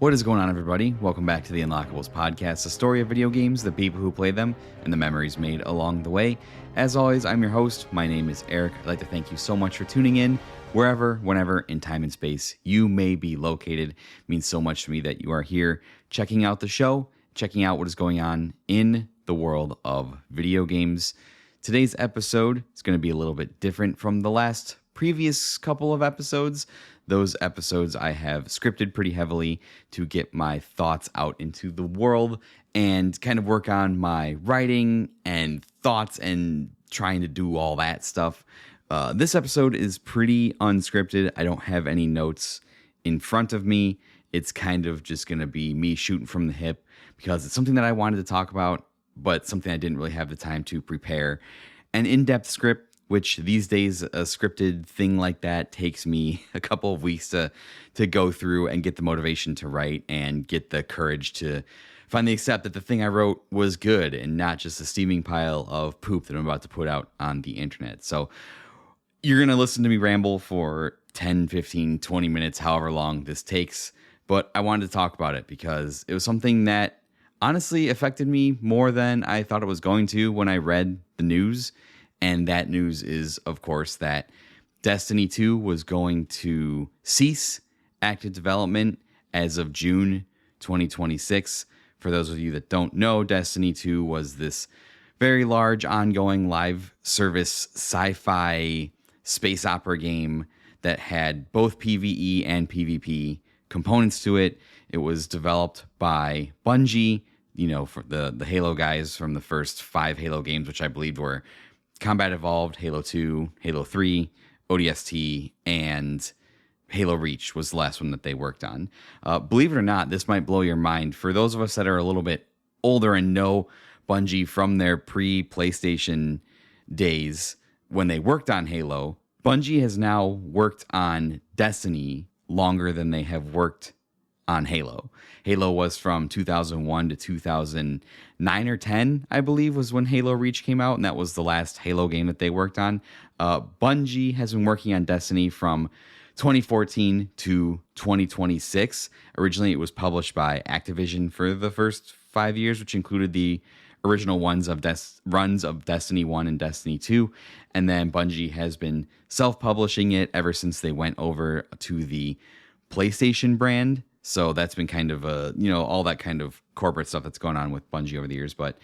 What is going on, everybody? Welcome back to the Unlockables podcast, a story of video games, the people who play them, and the memories made along the way. As always, I'm your host. My name is Eric. I'd like to thank you so much for tuning in, wherever, whenever, in time and space you may be located. It means so much to me that you are here checking out the show, checking out what is going on in the world of video games. Today's episode is going to be a little bit different from the previous couple of episodes. Those episodes I have scripted pretty heavily to get my thoughts out into the world and kind of work on my writing and thoughts and trying to do all that stuff. This episode is pretty unscripted. I don't have any notes in front of me. It's kind of just going to be me shooting from the hip because it's something that I wanted to talk about, but something I didn't really have the time to prepare. An in-depth script, which these days a scripted thing like that takes me a couple of weeks to go through and get the motivation to write and get the courage to finally accept that the thing I wrote was good and not just a steaming pile of poop that I'm about to put out on the internet. So you're going to listen to me ramble for 10, 15, 20 minutes, however long this takes. But I wanted to talk about it because it was something that honestly affected me more than I thought it was going to when I read the news. And that news is, of course, that Destiny 2 was going to cease active development as of June 2026. For those of you that don't know, Destiny 2 was this very large, ongoing live service sci-fi space opera game that had both PvE and PvP components to it. It was developed by Bungie, for the Halo guys from the first 5 Halo games, which I believe were Combat Evolved, Halo 2, Halo 3, ODST, and Halo Reach was the last one that they worked on. Believe it or not, this might blow your mind. For those of us that are a little bit older and know Bungie from their pre-PlayStation days when they worked on Halo, Bungie has now worked on Destiny longer than they have worked on Halo. Halo was from 2001 to 2009 or 10, I believe, was when Halo Reach came out, and that was the last Halo game that they worked on. Bungie has been working on Destiny from 2014 to 2026. Originally, it was published by Activision for the first 5 years, which included the original runs of Destiny 1 and Destiny 2, and then Bungie has been self-publishing it ever since they went over to the PlayStation brand. So that's been kind of all that kind of corporate stuff that's going on with Bungie over the years. But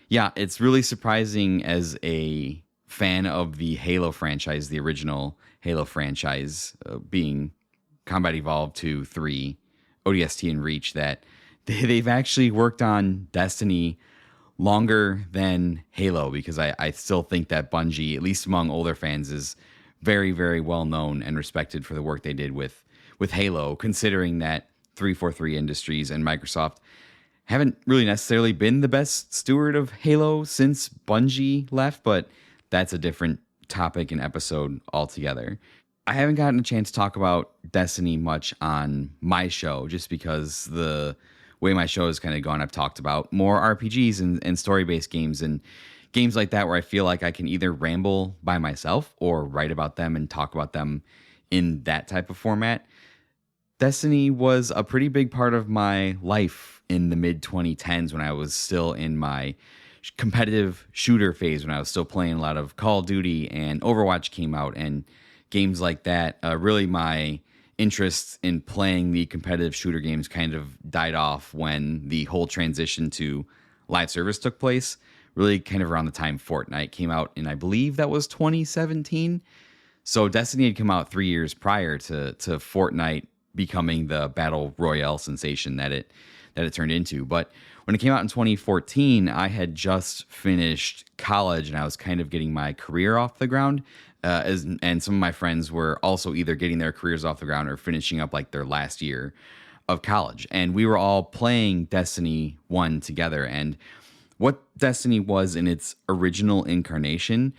yeah, it's really surprising as a fan of the Halo franchise, the original Halo franchise, being Combat Evolved 2, 3, ODST, and Reach, that they've actually worked on Destiny longer than Halo, because I still think that Bungie, at least among older fans, is very, very well known and respected for the work they did with Halo, considering that 343 Industries and Microsoft haven't really necessarily been the best steward of Halo since Bungie left, but that's a different topic and episode altogether. I haven't gotten a chance to talk about Destiny much on my show, just because the way my show has kind of gone, I've talked about more RPGs and story-based games and games like that, where I feel like I can either ramble by myself or write about them and talk about them in that type of format. Destiny was a pretty big part of my life in the mid-2010s when I was still in my competitive shooter phase, when I was still playing a lot of Call of Duty and Overwatch came out and games like that. Really, my interest in playing the competitive shooter games kind of died off when the whole transition to live service took place, really kind of around the time Fortnite came out, and I believe that was 2017. So Destiny had come out 3 years prior to Fortnite becoming the battle royale sensation that it turned into. But when it came out in 2014, I had just finished college and I was kind of getting my career off the ground. And some of my friends were also either getting their careers off the ground or finishing up like their last year of college. And we were all playing Destiny 1 together. And what Destiny was in its original incarnation,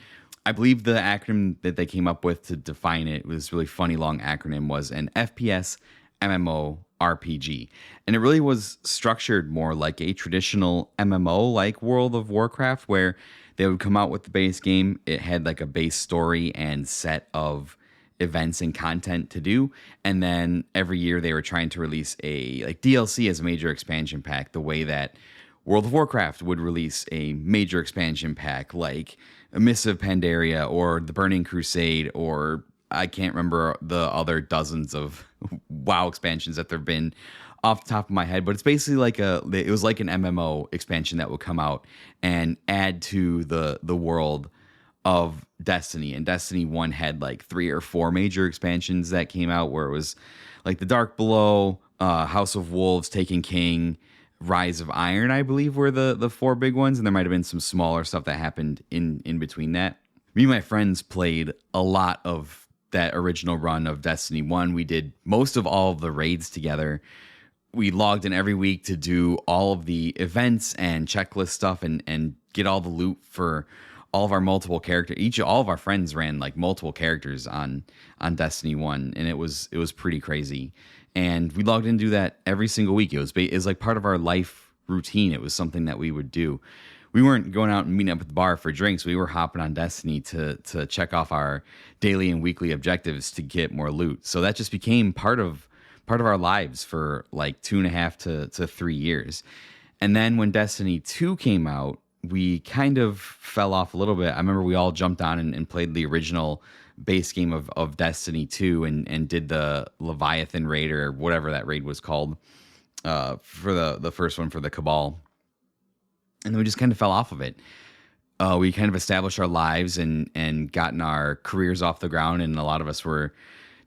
I believe the acronym that they came up with to define it was really funny long acronym, was an FPS MMO RPG. And it really was structured more like a traditional MMO, like World of Warcraft, where they would come out with the base game. It had like a base story and set of events and content to do. And then every year they were trying to release a like DLC as a major expansion pack, the way that World of Warcraft would release a major expansion pack like a Mists of Pandaria or the Burning Crusade, or I can't remember the other dozens of WoW expansions that there have been off the top of my head, but it's basically like it was like an MMO expansion that would come out and add to the world of Destiny. And Destiny 1 had like 3 or 4 major expansions that came out, where it was like the Dark Below, House of Wolves, Taken King, Rise of Iron, I believe, were the 4 big ones, and there might have been some smaller stuff that happened in between that. Me and my friends played a lot of that original run of Destiny 1. We did most of all of the raids together. We logged in every week to do all of the events and checklist stuff and get all the loot for all of our multiple characters. All of our friends ran like multiple characters on Destiny 1, and it was pretty crazy. And we logged in to do that every single week. It was like part of our life routine. It was something that we would do. We weren't going out and meeting up at the bar for drinks. We were hopping on Destiny to check off our daily and weekly objectives to get more loot. So that just became part of our lives for like 2.5 to 3 years. And then when Destiny 2 came out, we kind of fell off a little bit. I remember we all jumped on and played the original base game of Destiny 2 and did the Leviathan raid, or whatever that raid was called, for the first one for the Cabal. And then we just kind of fell off of it. We kind of established our lives and gotten our careers off the ground, and a lot of us were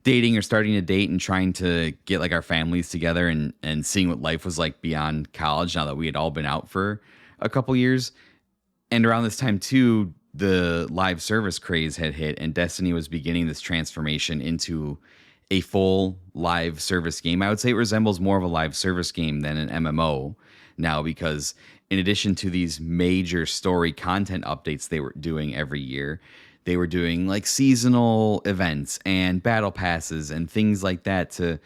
dating or starting to date and trying to get like our families together and seeing what life was like beyond college, now that we had all been out for a couple years. And around this time too, the live service craze had hit, and Destiny was beginning this transformation into a full live service game. I would say it resembles more of a live service game than an MMO now, because in addition to these major story content updates they were doing every year, they were doing like seasonal events and battle passes and things like that to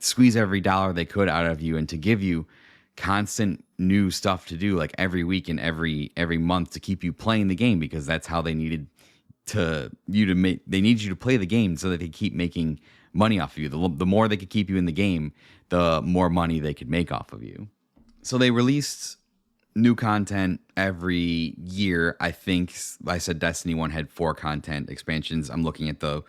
squeeze every dollar they could out of you and to give you constant new stuff to do like every week and every month to keep you playing the game, because that's how they needed they need you to play the game so that they keep making money off of you. The more they could keep you in the game, the more money they could make off of you. So they released new content every year. I think I said Destiny 1 had 4 content expansions. I'm looking at the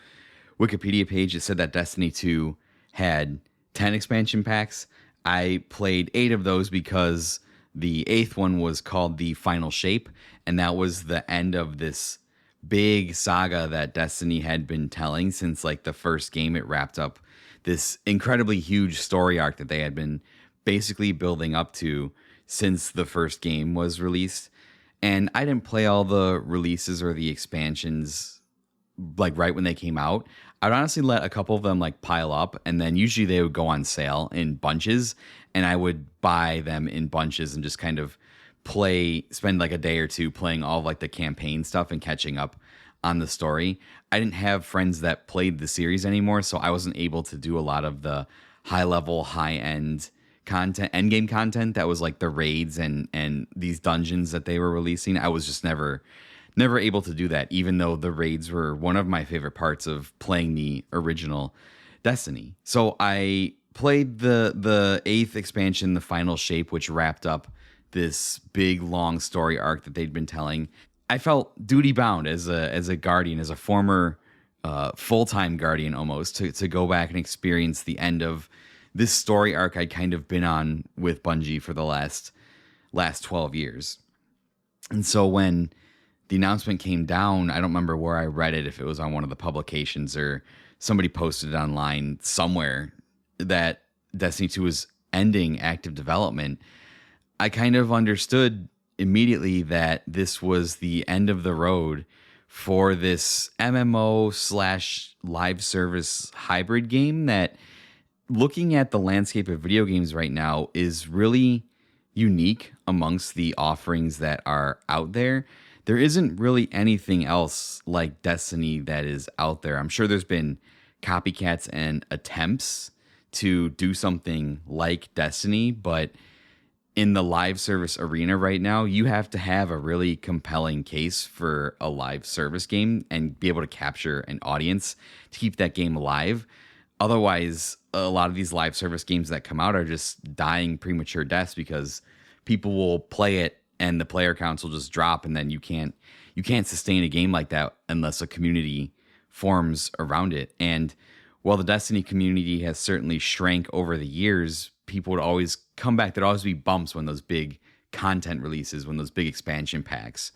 Wikipedia page. It said that Destiny 2 had 10 expansion packs. I played 8 of those because the 8th one was called The Final Shape, and that was the end of this big saga that Destiny had been telling since like the first game. It wrapped up this incredibly huge story arc that they had been basically building up to since the first game was released. And I didn't play all the releases or the expansions like right when they came out. I'd honestly let a couple of them like pile up, and then usually they would go on sale in bunches, and I would buy them in bunches and just kind of spend like a day or two playing all of like the campaign stuff and catching up on the story. I didn't have friends that played the series anymore, so I wasn't able to do a lot of the high level, high end content, end game content that was like the raids and these dungeons that they were releasing. I was just never able to do that, even though the raids were one of my favorite parts of playing the original Destiny. So I played the 8th expansion, The Final Shape, which wrapped up this big long story arc that they'd been telling. I felt duty bound as a guardian, as a former full-time guardian almost, to go back and experience the end of this story arc I'd kind of been on with Bungie for the last 12 years. And so when the announcement came down, I don't remember where I read it, if it was on one of the publications or somebody posted it online somewhere, that Destiny 2 was ending active development. I kind of understood immediately that this was the end of the road for this MMO / live service hybrid game that, looking at the landscape of video games right now, is really unique amongst the offerings that are out there. There isn't really anything else like Destiny that is out there. I'm sure there's been copycats and attempts to do something like Destiny, but in the live service arena right now, you have to have a really compelling case for a live service game and be able to capture an audience to keep that game alive. Otherwise, a lot of these live service games that come out are just dying premature deaths because people will play it and the player counts will just drop, and then you can't sustain a game like that unless a community forms around it. And while the Destiny community has certainly shrank over the years, people would always come back. There'd always be bumps when those big content releases, when those big expansion packs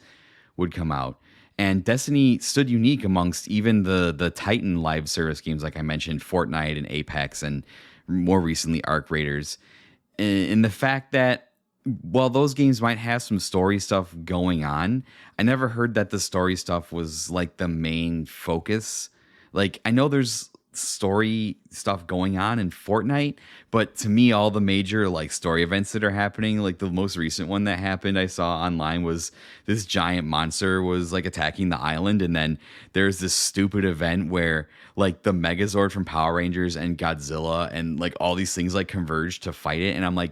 would come out. And Destiny stood unique amongst even the Titan live service games, like I mentioned, Fortnite and Apex, and more recently Arc Raiders, in the fact that while those games might have some story stuff going on, I never heard that the story stuff was like the main focus. Like, I know there's story stuff going on in Fortnite, but to me, all the major like story events that are happening, like the most recent one that happened I saw online was this giant monster was like attacking the island, and then there's this stupid event where like the Megazord from Power Rangers and Godzilla and like all these things like converge to fight it, and I'm like,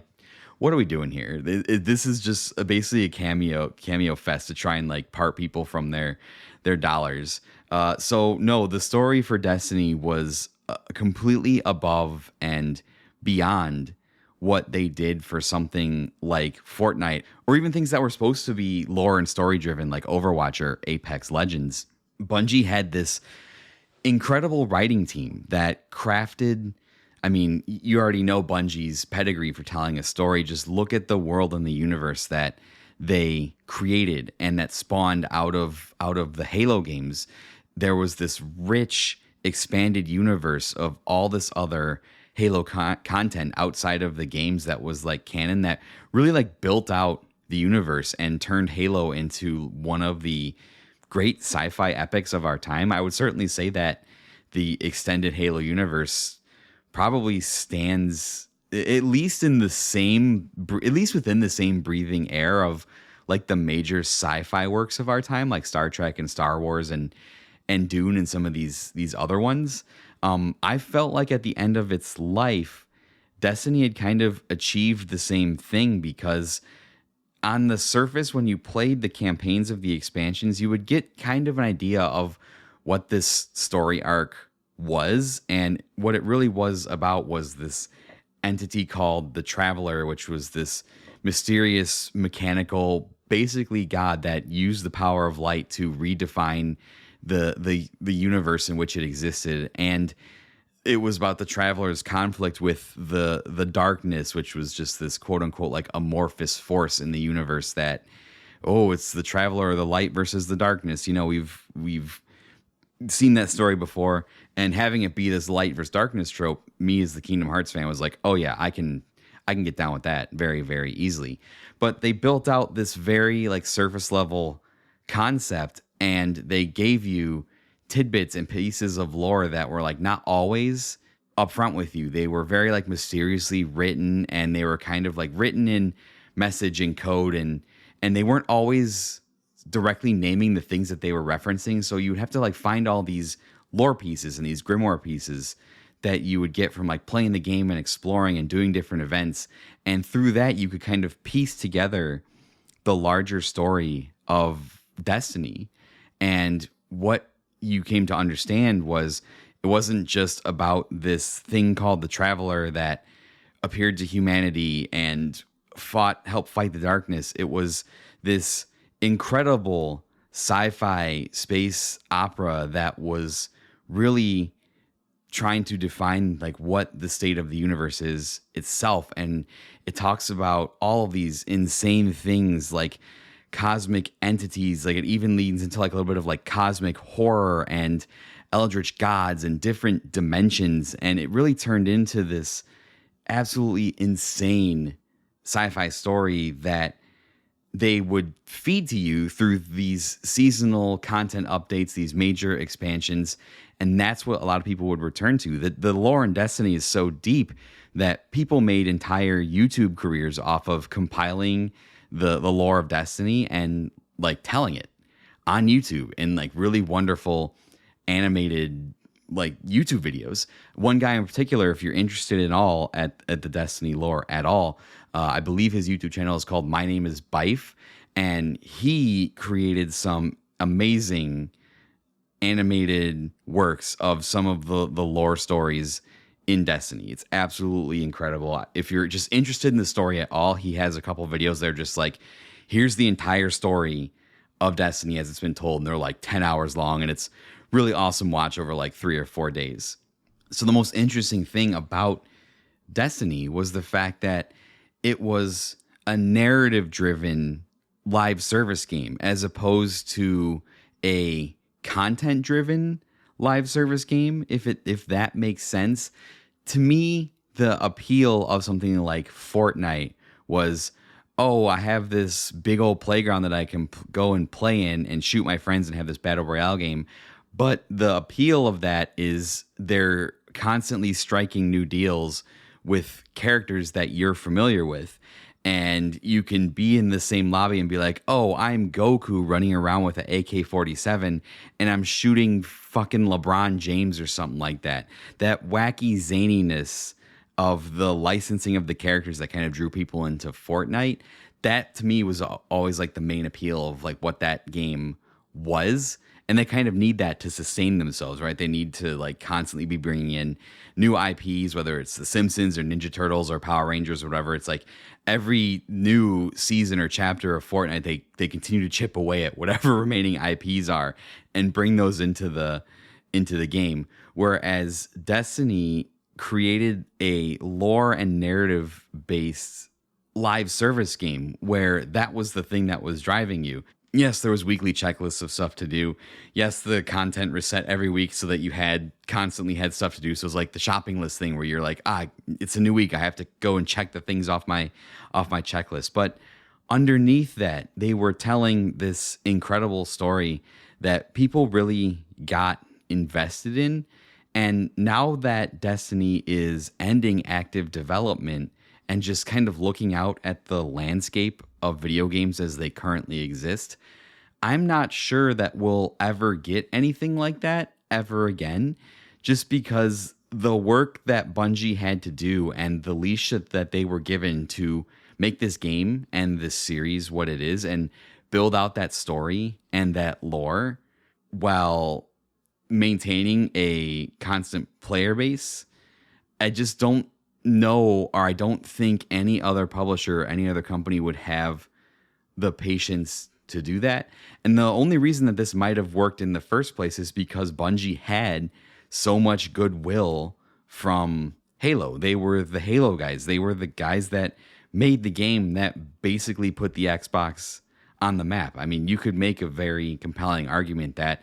what are we doing here? This is just basically a cameo fest to try and like part people from their dollars. So no, the story for Destiny was completely above and beyond what they did for something like Fortnite, or even things that were supposed to be lore and story driven, like Overwatch or Apex Legends. Bungie had this incredible writing team that crafted. I mean, you already know Bungie's pedigree for telling a story. Just look at the world and the universe that they created and that spawned out of the Halo games. There was this rich, expanded universe of all this other Halo content outside of the games that was like canon, that really like built out the universe and turned Halo into one of the great sci-fi epics of our time. I would certainly say that the extended Halo universe probably stands at least within the same breathing air of like the major sci-fi works of our time, like Star Trek and Star Wars and Dune and some of these other ones. I felt like at the end of its life, Destiny had kind of achieved the same thing, because on the surface, when you played the campaigns of the expansions, you would get kind of an idea of what this story arc was, and what it really was about was this entity called the Traveler, which was this mysterious mechanical basically god that used the power of light to redefine the universe in which it existed. And it was about the Traveler's conflict with the darkness, which was just this quote unquote like amorphous force in the universe that, oh, it's the Traveler or the light versus the darkness. You know, we've seen that story before, and having it be this light versus darkness trope, me as the Kingdom Hearts fan was like, oh yeah, I can get down with that very, very easily. But they built out this very like surface level concept, and they gave you tidbits and pieces of lore that were like not always upfront with you. They were very like mysteriously written, and they were kind of like written in message and code, and they weren't always directly naming the things that they were referencing. So you would have to like find all these lore pieces and these grimoire pieces that you would get from like playing the game and exploring and doing different events. And through that, you could kind of piece together the larger story of Destiny. And what you came to understand was it wasn't just about this thing called the Traveler that appeared to humanity and helped fight the darkness. It was this incredible sci-fi space opera that was really trying to define like what the state of the universe is itself. And it talks about all of these insane things like cosmic entities. Like it even leads into like a little bit of like cosmic horror and eldritch gods and different dimensions. And it really turned into this absolutely insane sci-fi story that they would feed to you through these seasonal content updates, these major expansions. And that's what a lot of people would return to. The lore in Destiny is so deep that people made entire YouTube careers off of compiling the lore of Destiny and like telling it on YouTube in like really wonderful animated like YouTube videos. One guy in particular, if you're interested at all at the Destiny lore at all, I believe his YouTube channel is called My Name is Bife, and he created some amazing animated works of some of the lore stories in Destiny. It's absolutely incredible. If you're just interested in the story at all, he has a couple videos that are just like, here's the entire story of Destiny as it's been told, and they're like 10 hours long, and it's really awesome watch over like 3 or 4 days. So the most interesting thing about Destiny was the fact that it was a narrative driven live service game as opposed to a content driven live service game, if that makes sense. To me, the appeal of something like Fortnite was, oh, I have this big old playground that I can go and play in and shoot my friends and have this battle royale game. But the appeal of that is they're constantly striking new deals with characters that you're familiar with. And you can be in the same lobby and be like, oh, I'm Goku running around with an AK-47 and I'm shooting fucking LeBron James or something like that. That wacky zaniness of the licensing of the characters that kind of drew people into Fortnite, that to me was always like the main appeal of like what that game was. And they kind of need that to sustain themselves, right? They need to like constantly be bringing in new IPs, whether it's The Simpsons or Ninja Turtles or Power Rangers or whatever. It's like every new season or chapter of Fortnite, they continue to chip away at whatever remaining IPs are and bring those into the game. Whereas Destiny created a lore and narrative based live service game where that was the thing that was driving you. Yes, there was weekly checklists of stuff to do. Yes, the content reset every week so that you constantly had stuff to do. So it was like the shopping list thing where you're like, it's a new week. I have to go and check the things off my checklist. But underneath that, they were telling this incredible story that people really got invested in. And now that Destiny is ending active development and just kind of looking out at the landscape of video games as they currently exist, I'm not sure that we'll ever get anything like that ever again, just because the work that Bungie had to do and the leash that they were given to make this game and this series what it is and build out that story and that lore while maintaining a constant player base, I just don't know, or I don't think any other publisher, any other company would have the patience to do that. And the only reason that this might have worked in the first place is because Bungie had so much goodwill from Halo. They were the Halo guys. They were the guys that made the game that basically put the Xbox on the map. I mean, you could make a very compelling argument that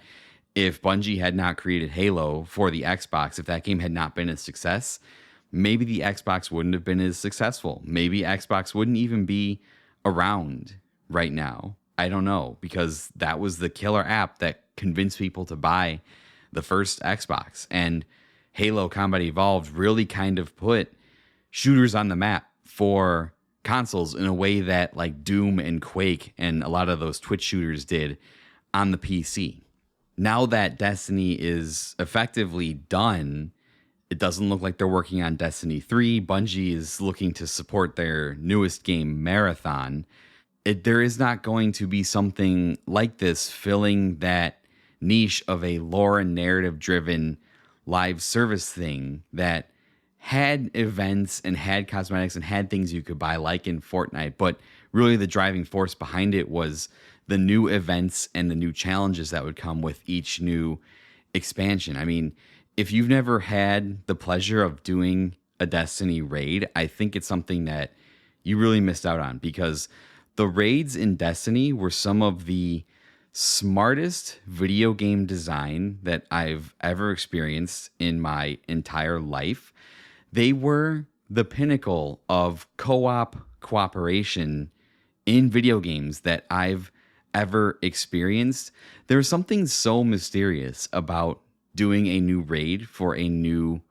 if Bungie had not created Halo for the Xbox, if that game had not been a success, maybe the Xbox wouldn't have been as successful. Maybe Xbox wouldn't even be around right now. I don't know, because that was the killer app that convinced people to buy the first Xbox. And Halo Combat Evolved really kind of put shooters on the map for consoles in a way that like Doom and Quake and a lot of those Twitch shooters did on the PC. Now that Destiny is effectively done, it doesn't look like they're working on Destiny 3. Bungie is looking to support their newest game, Marathon. There is not going to be something like this filling that niche of a lore and narrative-driven live service thing that had events and had cosmetics and had things you could buy like in Fortnite, but really the driving force behind it was the new events and the new challenges that would come with each new expansion. I mean, if you've never had the pleasure of doing a Destiny raid, I think it's something that you really missed out on, because the raids in Destiny were some of the smartest video game design that I've ever experienced in my entire life. They were the pinnacle of co-op cooperation in video games that I've ever experienced. There's something so mysterious about doing a new raid for a new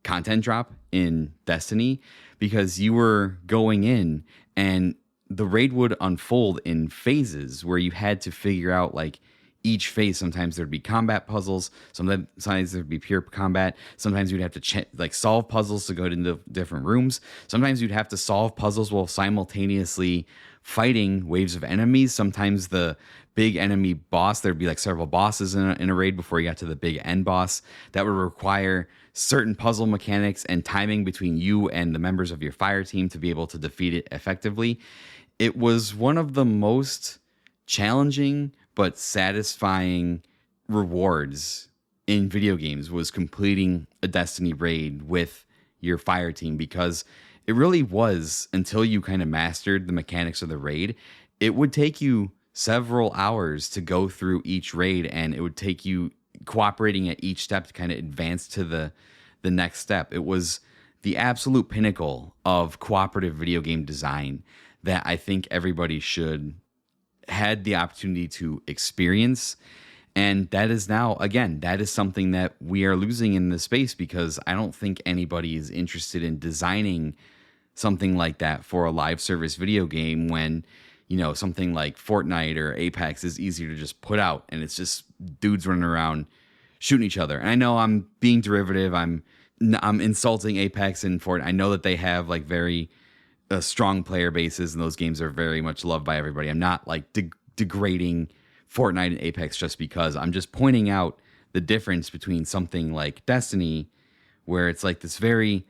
content drop in Destiny, because you were going in and the raid would unfold in phases where you had to figure out like each phase, sometimes there'd be combat puzzles, sometimes there'd be pure combat, sometimes you'd have to solve puzzles to go into different rooms, sometimes you'd have to solve puzzles while simultaneously fighting waves of enemies. Sometimes the big enemy boss, there'd be like several bosses in a raid before you got to the big end boss, that would require certain puzzle mechanics and timing between you and the members of your fire team to be able to defeat it effectively. It was one of the most challenging but satisfying rewards in video games, was completing a Destiny raid with your fire team, because it really was, until you kind of mastered the mechanics of the raid, it would take you several hours to go through each raid, and it would take you cooperating at each step to kind of advance to the next step. It was the absolute pinnacle of cooperative video game design that I think everybody should had the opportunity to experience. And that is now, again, that is something that we are losing in this space, because I don't think anybody is interested in designing something like that for a live service video game, when, you know, something like Fortnite or Apex is easier to just put out and it's just dudes running around shooting each other. And I know I'm being derivative. I'm insulting Apex and Fortnite. I know that they have like very strong player bases, and those games are very much loved by everybody. I'm not like degrading Fortnite and Apex just because. I'm just pointing out the difference between something like Destiny, where it's like this very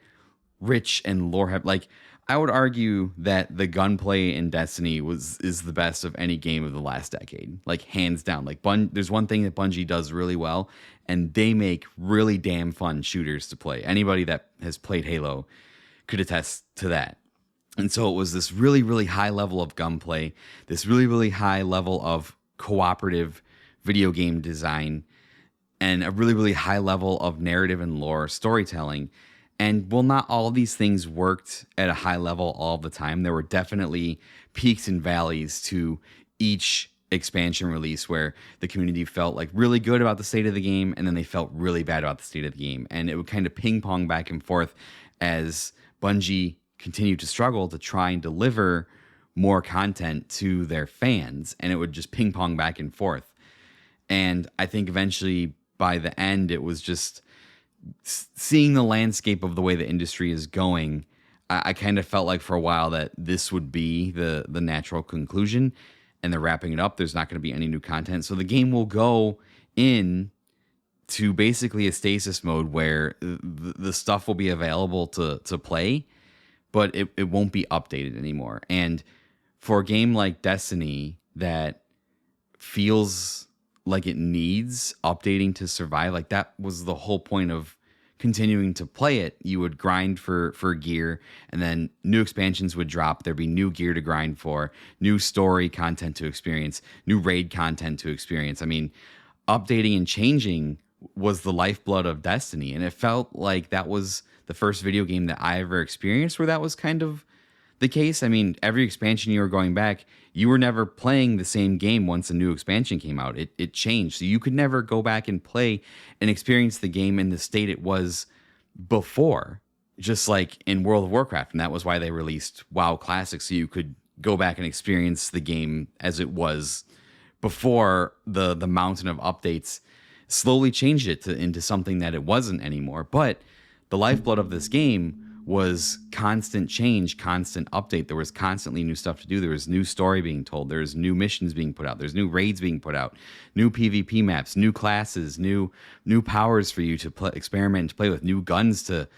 rich and lore heavy. Like, I would argue that the gunplay in Destiny is the best of any game of the last decade, like hands down. Like there's one thing that Bungie does really well, and they make really damn fun shooters to play. Anybody that has played Halo could attest to that. And so it was this really, really high level of gunplay, this really, really high level of cooperative video game design, and a really, really high level of narrative and lore storytelling. And while not all of these things worked at a high level all the time, there were definitely peaks and valleys to each expansion release where the community felt like really good about the state of the game, and then they felt really bad about the state of the game. And it would kind of ping pong back and forth as Bungie continued to struggle to try and deliver more content to their fans, and it would just ping pong back and forth. And I think eventually by the end, it was just seeing the landscape of the way the industry is going. I kind of felt like for a while that this would be the natural conclusion, and they're wrapping it up. There's not going to be any new content. So the game will go in to basically a stasis mode where the stuff will be available to play, but it won't be updated anymore. And for a game like Destiny that feels like it needs updating to survive, like that was the whole point of continuing to play it. You would grind for gear, and then new expansions would drop. There'd be new gear to grind for, new story content to experience, new raid content to experience. I mean, updating and changing was the lifeblood of Destiny, and it felt like that was the first video game that I ever experienced where that was kind of the case. I mean, every expansion you were going back, you were never playing the same game once a new expansion came out. It changed. So you could never go back and play and experience the game in the state it was before, just like in World of Warcraft. And that was why they released WoW Classic, so you could go back and experience the game as it was before the mountain of updates slowly changed it into something that it wasn't anymore. But the lifeblood of this game was constant change, constant update. There was constantly new stuff to do. There was new story being told. There's new missions being put out. There's new raids being put out, new PvP maps, new classes, new powers for you to experiment and to play with, new guns to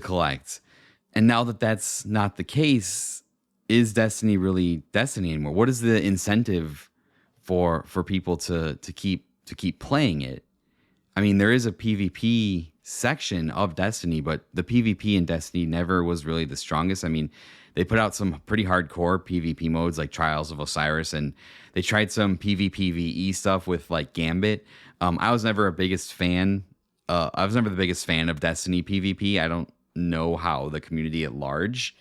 collect. And now that that's not the case, is Destiny really Destiny anymore? What is the incentive for people to keep playing it? I mean, there is a PvP section of Destiny, but the PvP in Destiny never was really the strongest. I mean, they put out some pretty hardcore PvP modes like Trials of Osiris, and they tried some PvPvE stuff with like Gambit. I was never the biggest fan of Destiny PvP. I don't know how the community at large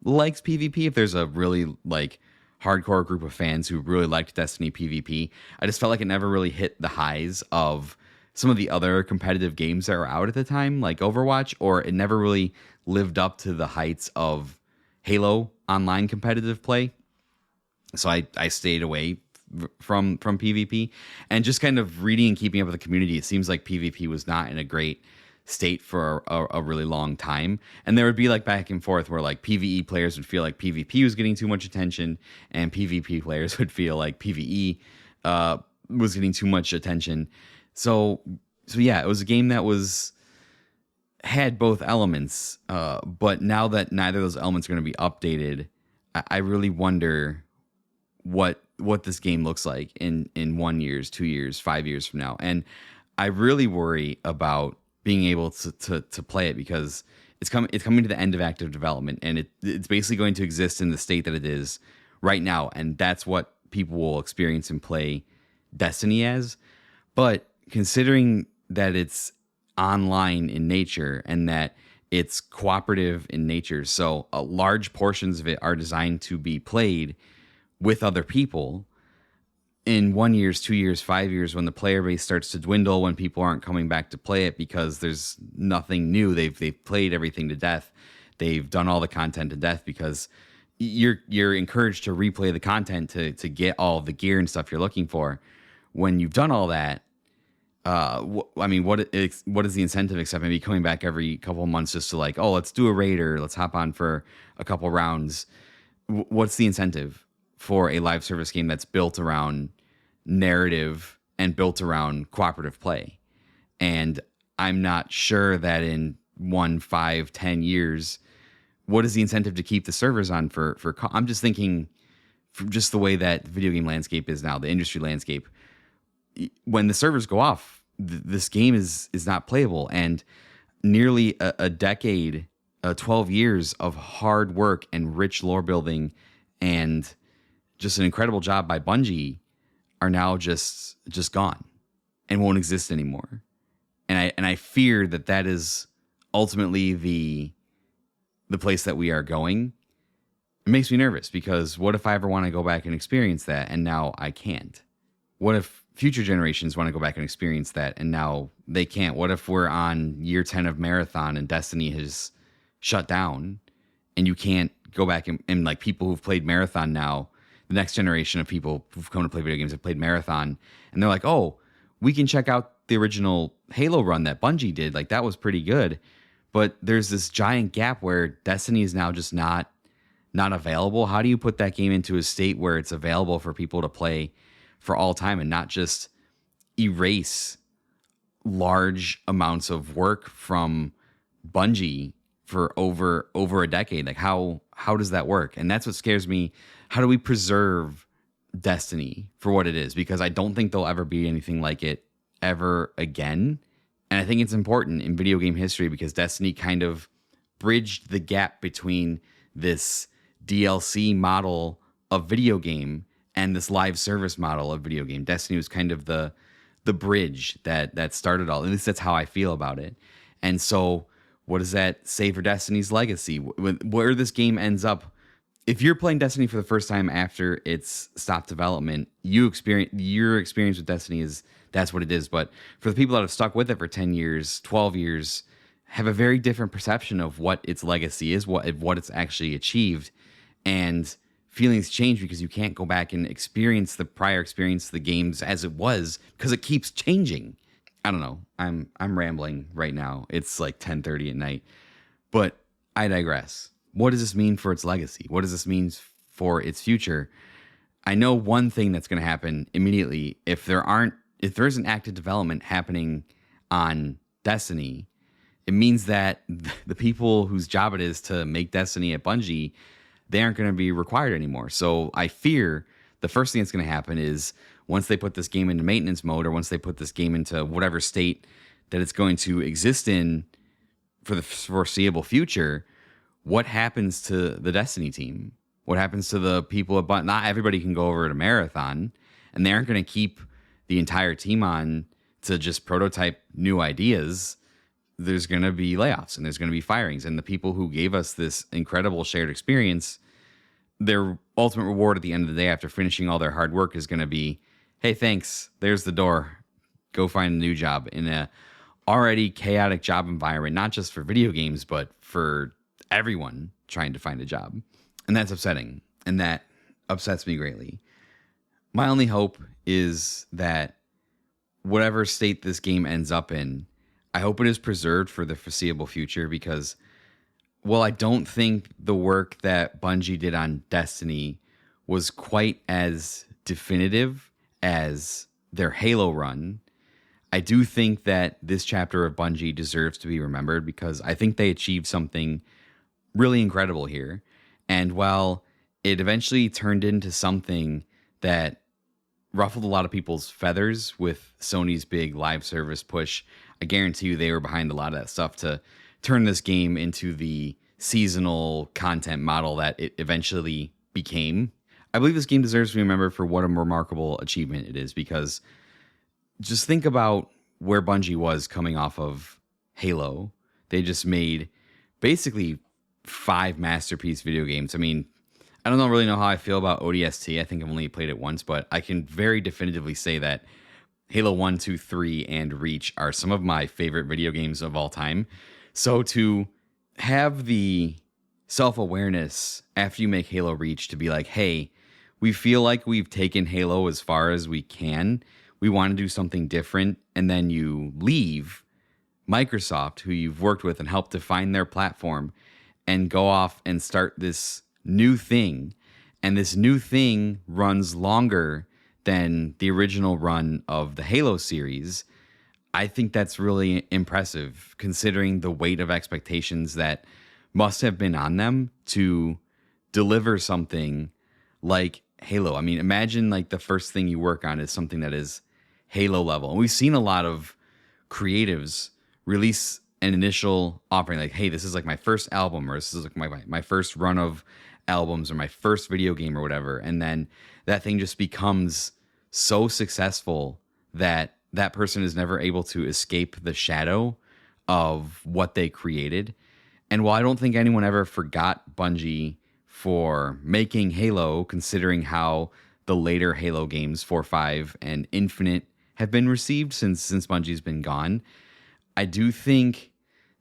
likes PvP. If there's a really like hardcore group of fans who really liked Destiny PvP, I just felt like it never really hit the highs of some of the other competitive games that were out at the time, like Overwatch, or it never really lived up to the heights of Halo online competitive play. So I stayed away from PvP. And just kind of reading and keeping up with the community, it seems like PvP was not in a great state for a really long time. And there would be like back and forth where like PvE players would feel like PvP was getting too much attention, and PvP players would feel like PvE was getting too much attention. So yeah, it was a game that had both elements, but now that neither of those elements are going to be updated, I really wonder what this game looks like in 1 year, 2 years, 5 years from now. And I really worry about being able to play it, because it's coming to the end of active development, and it's basically going to exist in the state that it is right now, and that's what people will experience and play Destiny as. But considering that it's online in nature and that it's cooperative in nature, so large portions of it are designed to be played with other people, in 1 year, 2 years, 5 years, when the player base starts to dwindle, when people aren't coming back to play it because there's nothing new, they've played everything to death, they've done all the content to death, because you're encouraged to replay the content to get all of the gear and stuff you're looking for. When you've done all that, what is the incentive except maybe coming back every couple of months just to like, oh, let's do a raid, or let's hop on for a couple rounds? What's the incentive for a live service game that's built around narrative and built around cooperative play? And I'm not sure that in 1, 5, 10 years, what is the incentive to keep the servers on for I'm just thinking from just the way that the video game landscape is now, the industry landscape. When the servers go off, this game is not playable. And nearly a decade, 12 years of hard work and rich lore building and just an incredible job by Bungie are now just gone and won't exist anymore. And I fear that is ultimately the place that we are going. It makes me nervous, because what if I ever want to go back and experience that and now I can't? What if future generations want to go back and experience that and now they can't? What if we're on year 10 of Marathon and Destiny has shut down and you can't go back and like people who've played Marathon now, the next generation of people who've come to play video games have played Marathon, and they're like, oh, we can check out the original Halo run that Bungie did. Like, that was pretty good. But there's this giant gap where Destiny is now just not available. How do you put that game into a state where it's available for people to play for all time and not just erase large amounts of work from Bungie for over a decade? Like, how does that work? And that's what scares me. How do we preserve Destiny for what it is? Because I don't think there'll ever be anything like it ever again. And I think it's important in video game history because Destiny kind of bridged the gap between this DLC model of video game and this live service model of video game. Destiny was kind of the bridge that started all. At least that's how I feel about it. And so what does that say for Destiny's legacy? Where this game ends up, if you're playing Destiny for the first time after it's stopped development, your experience with Destiny that's what it is. But for the people that have stuck with it for 10 years, 12 years, have a very different perception of what its legacy is, what it's actually achieved. And feelings change because you can't go back and experience the prior experience of the games as it was, because it keeps changing. I don't know. I'm rambling right now. It's like 10:30 at night. But I digress. What does this mean for its legacy? What does this mean for its future? I know one thing that's going to happen immediately if there isn't active development happening on Destiny. It means that the people whose job it is to make Destiny at Bungie, they aren't going to be required anymore. So I fear the first thing that's going to happen is once they put this game into maintenance mode, or once they put this game into whatever state that it's going to exist in for the foreseeable future, what happens to the Destiny team? What happens to the people at Bungie? Not everybody can go over to Marathon, and they aren't going to keep the entire team on to just prototype new ideas. There's going to be layoffs and there's going to be firings. And the people who gave us this incredible shared experience, their ultimate reward at the end of the day after finishing all their hard work is going to be, hey, thanks, there's the door. Go find a new job in a already chaotic job environment, not just for video games, but for everyone trying to find a job. And that's upsetting. And that upsets me greatly. My only hope is that whatever state this game ends up in, I hope it is preserved for the foreseeable future because, well, I don't think the work that Bungie did on Destiny was quite as definitive as their Halo run. I do think that this chapter of Bungie deserves to be remembered because I think they achieved something really incredible here. And while it eventually turned into something that ruffled a lot of people's feathers with Sony's big live service push, I guarantee you they were behind a lot of that stuff to turn this game into the seasonal content model that it eventually became. I believe this game deserves to be remembered for what a remarkable achievement it is, because just think about where Bungie was coming off of Halo. They just made basically 5 masterpiece video games. I mean, I don't really know how I feel about ODST. I think I've only played it once, but I can very definitively say that Halo 1, 2, 3, and Reach are some of my favorite video games of all time. So to have the self-awareness after you make Halo Reach to be like, hey, we feel like we've taken Halo as far as we can. We want to do something different. And then you leave Microsoft, who you've worked with and helped define their platform, and go off and start this new thing. And this new thing runs longer than the original run of the Halo series. I think that's really impressive, considering the weight of expectations that must have been on them to deliver something like Halo. I mean, imagine like the first thing you work on is something that is Halo level. And we've seen a lot of creatives release an initial offering like, hey, this is like my first album, or this is like my first run of albums, or my first video game, or whatever. And then that thing just becomes so successful that that person is never able to escape the shadow of what they created. And while I don't think anyone ever forgot Bungie for making Halo, considering how the later Halo games 4, 5, and Infinite have been received since Bungie's been gone, I do think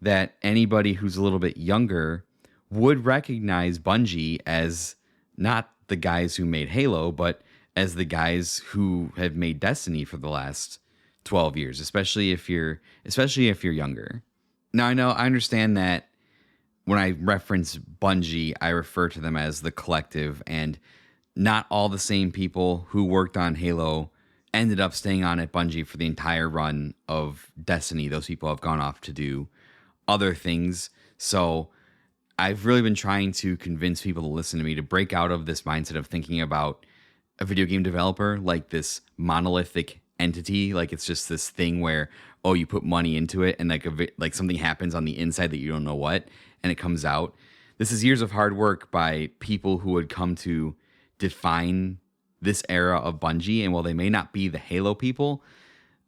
that anybody who's a little bit younger would recognize Bungie as not the guys who made Halo, but as the guys who have made Destiny for the last 12 years, especially if you're younger. Now, I understand that when I reference Bungie, I refer to them as the collective, and not all the same people who worked on Halo ended up staying on at Bungie for the entire run of Destiny. Those people have gone off to do other things. So I've really been trying to convince people to listen to me, to break out of this mindset of thinking about a video game developer like this monolithic entity, like it's just this thing where, oh, you put money into it and like something happens on the inside that you don't know what, and it comes out. This is years of hard work by people who would come to define this era of Bungie, and while they may not be the Halo people,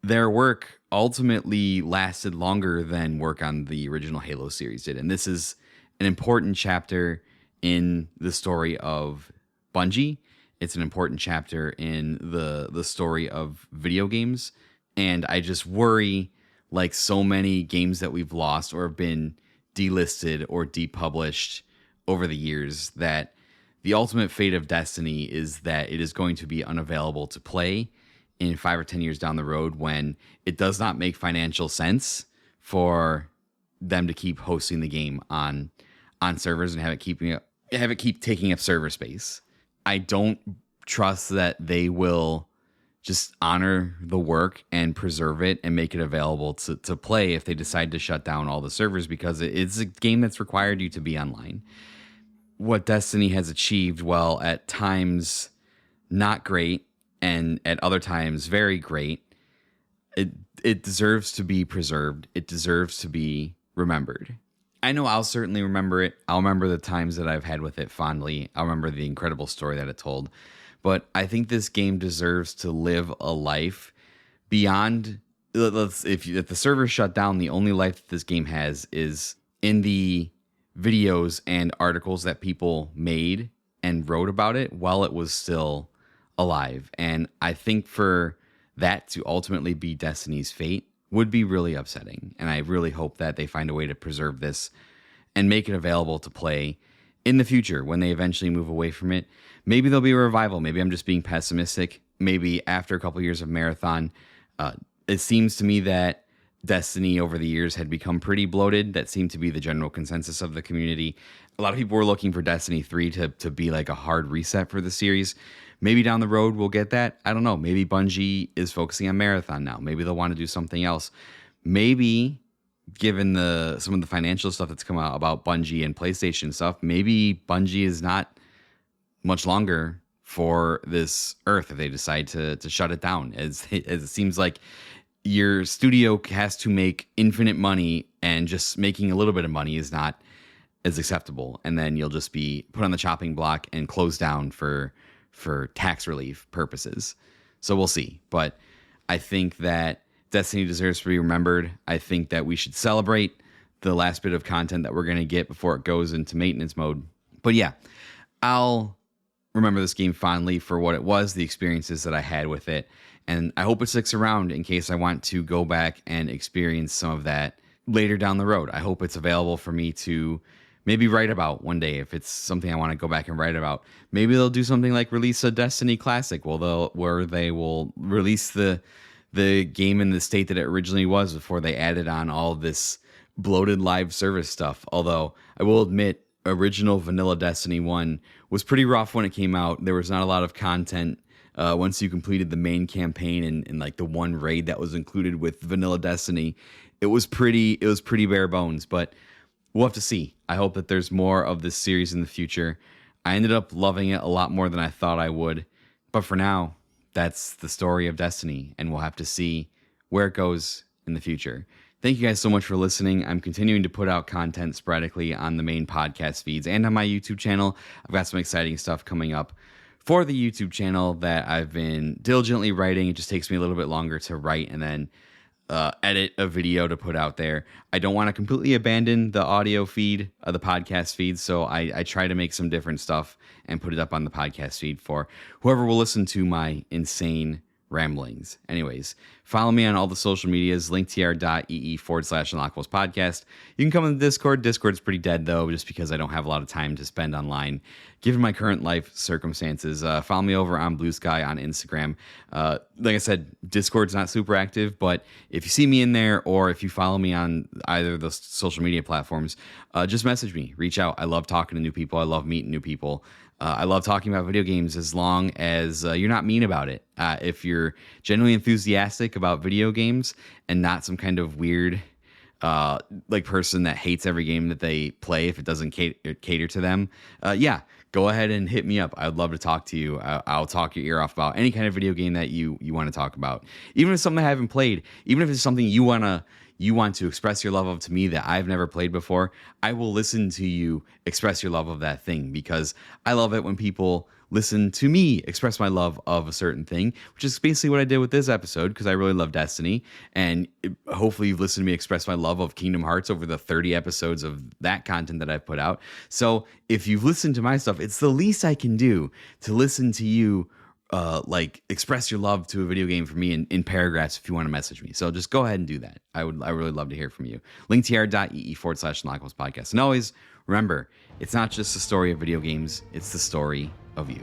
their work ultimately lasted longer than work on the original Halo series did. And this is an important chapter in the story of Bungie. It's an important chapter in the story of video games. And I just worry, like so many games that we've lost or have been delisted or depublished over the years, that the ultimate fate of Destiny is that it is going to be unavailable to play in 5 or 10 years down the road, when it does not make financial sense for them to keep hosting the game on servers and have it keep taking up server space. I don't trust that they will just honor the work and preserve it and make it available to play if they decide to shut down all the servers, because it's a game that's required you to be online. What Destiny has achieved, well, at times not great and at other times very great, it deserves to be preserved. It deserves to be remembered. I know I'll certainly remember it. I'll remember the times that I've had with it fondly. I'll remember the incredible story that it told. But I think this game deserves to live a life beyond. If the server shut down, the only life that this game has is in the videos and articles that people made and wrote about it while it was still alive. And I think for that to ultimately be Destiny's fate would be really upsetting. And I really hope that they find a way to preserve this and make it available to play in the future when they eventually move away from it. Maybe there'll be a revival. Maybe I'm just being pessimistic. maybe after a couple years of Marathon, it seems to me that Destiny over the years had become pretty bloated. That seemed to be the general consensus of the community. A lot of people were looking for Destiny 3 to be like a hard reset for the series. Maybe down the road we'll get that. I don't know. Maybe Bungie is focusing on Marathon now. Maybe they'll want to do something else. Maybe, given some of the financial stuff that's come out about Bungie and PlayStation stuff, maybe Bungie is not much longer for this earth if they decide to shut it down. As it seems like your studio has to make infinite money, and just making a little bit of money is not as acceptable. And then you'll just be put on the chopping block and closed down for tax relief purposes. So we'll see. But I think that Destiny deserves to be remembered. I think that we should celebrate the last bit of content that we're going to get before it goes into maintenance mode. But yeah, I'll remember this game fondly for what it was, the experiences that I had with it. And I hope it sticks around in case I want to go back and experience some of that later down the road. I hope it's available for me to maybe write about one day if it's something I want to go back and write about. Maybe they'll do something like release a Destiny Classic where they will release the game in the state that it originally was before they added on all this bloated live service stuff. Although I will admit, original vanilla Destiny 1 was pretty rough when it came out. There was not a lot of content once you completed the main campaign and like the one raid that was included with vanilla Destiny. It was pretty bare bones, but we'll have to see. I hope that there's more of this series in the future. I ended up loving it a lot more than I thought I would. But for now, that's the story of Destiny, and we'll have to see where it goes in the future. Thank you guys so much for listening. I'm continuing to put out content sporadically on the main podcast feeds and on my YouTube channel. I've got some exciting stuff coming up for the YouTube channel that I've been diligently writing. It just takes me a little bit longer to write and then edit a video to put out there. I don't want to completely abandon the audio feed, the podcast feed, so I try to make some different stuff and put it up on the podcast feed for whoever will listen to my insane ramblings. Anyways, follow me on all the social medias, linktr.ee/Unlockables podcast. You can come in the Discord. Discord's pretty dead, though, just because I don't have a lot of time to spend online, given my current life circumstances. Follow me over on Blue Sky on Instagram. Like I said, Discord's not super active, but if you see me in there or if you follow me on either of those social media platforms, just message me, reach out. I love talking to new people. I love meeting new people. I love talking about video games as long as you're not mean about it. If you're genuinely enthusiastic about video games and not some kind of weird like person that hates every game that they play if it doesn't cater to them, yeah, go ahead and hit me up. I'd love to talk to you. I'll talk your ear off about any kind of video game that you want to talk about. Even if it's something I haven't played, even if it's something you want to express your love of to me that I've never played before, I will listen to you express your love of that thing, because I love it when people listen to me express my love of a certain thing, which is basically what I did with this episode, because I really love Destiny, and hopefully you've listened to me express my love of Kingdom Hearts over the 30 episodes of that content that I've put out. So if you've listened to my stuff, it's the least I can do to listen to you like express your love to a video game for me in paragraphs if you want to message me. So just go ahead and do that. I really love to hear from you. linktr.ee/Unlockables podcast. And always remember, it's not just the story of video games, it's the story of you.